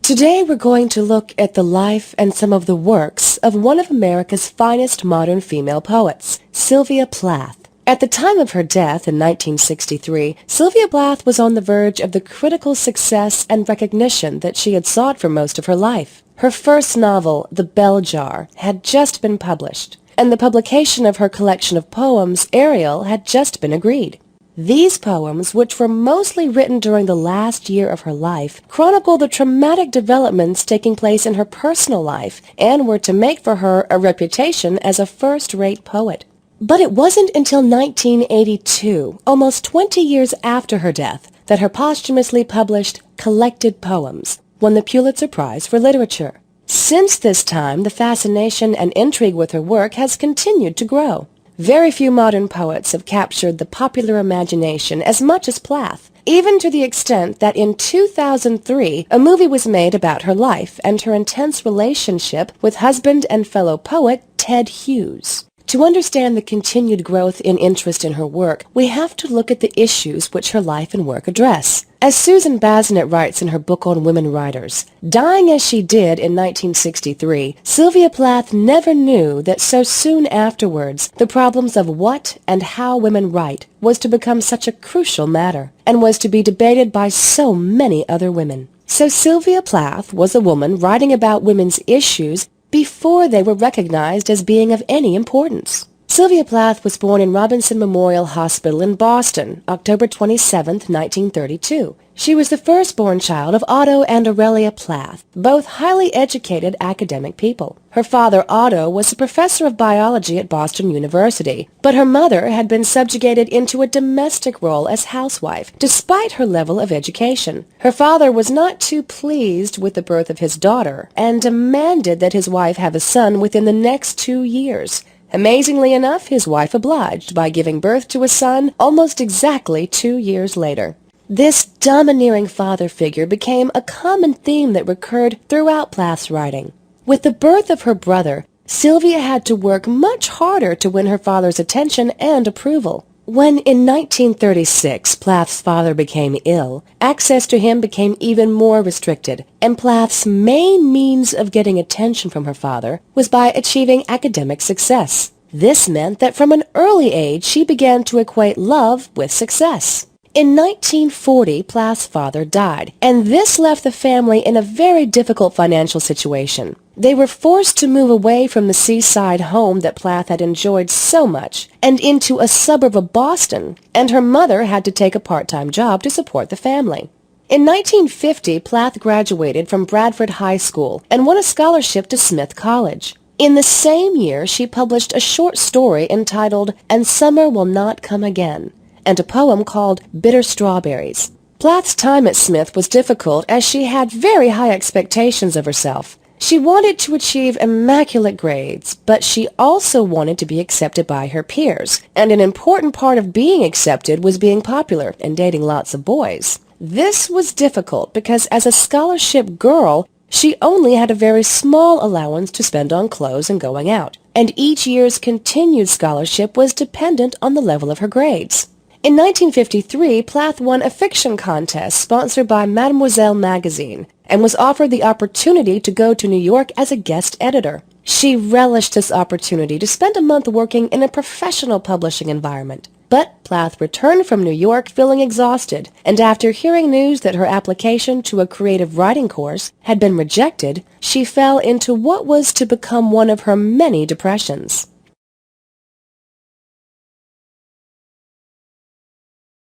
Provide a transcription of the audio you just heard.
Today we're going to look at the life and some of the works of one of America's finest modern female poets, Sylvia Plath. At the time of her death in 1963, Sylvia Plath was on the verge of the critical success and recognition that she had sought for most of her life. Her first novel, The Bell Jar, had just been published, and the publication of her collection of poems, Ariel, had just been agreed. These poems, which were mostly written during the last year of her life, chronicle the traumatic developments taking place in her personal life and were to make for her a reputation as a first-rate poet. But it wasn't until 1982, almost 20 years after her death, that her posthumously published Collected Poems won the Pulitzer Prize for Literature. Since this time, the fascination and intrigue with her work has continued to grow. Very few modern poets have captured the popular imagination as much as Plath, even to the extent that in 2003 a movie was made about her life and her intense relationship with husband and fellow poet Ted Hughes. To understand the continued growth in interest in her work, we have to look at the issues which her life and work address. As Susan Bazinet writes in her book on women writers, dying as she did in 1963, Sylvia Plath never knew that so soon afterwards the problems of what and how women write was to become such a crucial matter, and was to be debated by so many other women. So Sylvia Plath was a woman writing about women's issues before they were recognized as being of any importance. Sylvia Plath was born in Robinson Memorial Hospital in Boston, October 27, 1932. She was the firstborn child of Otto and Aurelia Plath, both highly educated academic people. Her father, Otto, was a professor of biology at Boston University, but her mother had been subjugated into a domestic role as housewife, despite her level of education. Her father was not too pleased with the birth of his daughter, and demanded that his wife have a son within the next 2 years. Amazingly enough, his wife obliged by giving birth to a son almost exactly 2 years later. This domineering father figure became a common theme that recurred throughout Plath's writing. With the birth of her brother, Sylvia had to work much harder to win her father's attention and approval. When in 1936 Plath's father became ill, access to him became even more restricted, and Plath's main means of getting attention from her father was by achieving academic success. This meant that from an early age she began to equate love with success. In 1940, Plath's father died, and this left the family in a very difficult financial situation. They were forced to move away from the seaside home that Plath had enjoyed so much and into a suburb of Boston, and her mother had to take a part-time job to support the family. In 1950, Plath graduated from Bradford High School and won a scholarship to Smith College. In the same year, she published a short story entitled "And Summer Will Not Come Again," and a poem called Bitter Strawberries. Plath's time at Smith was difficult as she had very high expectations of herself. She wanted to achieve immaculate grades, but she also wanted to be accepted by her peers, and an important part of being accepted was being popular and dating lots of boys. This was difficult because as a scholarship girl, she only had a very small allowance to spend on clothes and going out, and each year's continued scholarship was dependent on the level of her grades. In 1953, Plath won a fiction contest sponsored by Mademoiselle magazine and was offered the opportunity to go to New York as a guest editor. She relished this opportunity to spend a month working in a professional publishing environment. But Plath returned from New York feeling exhausted, and after hearing news that her application to a creative writing course had been rejected, she fell into what was to become one of her many depressions.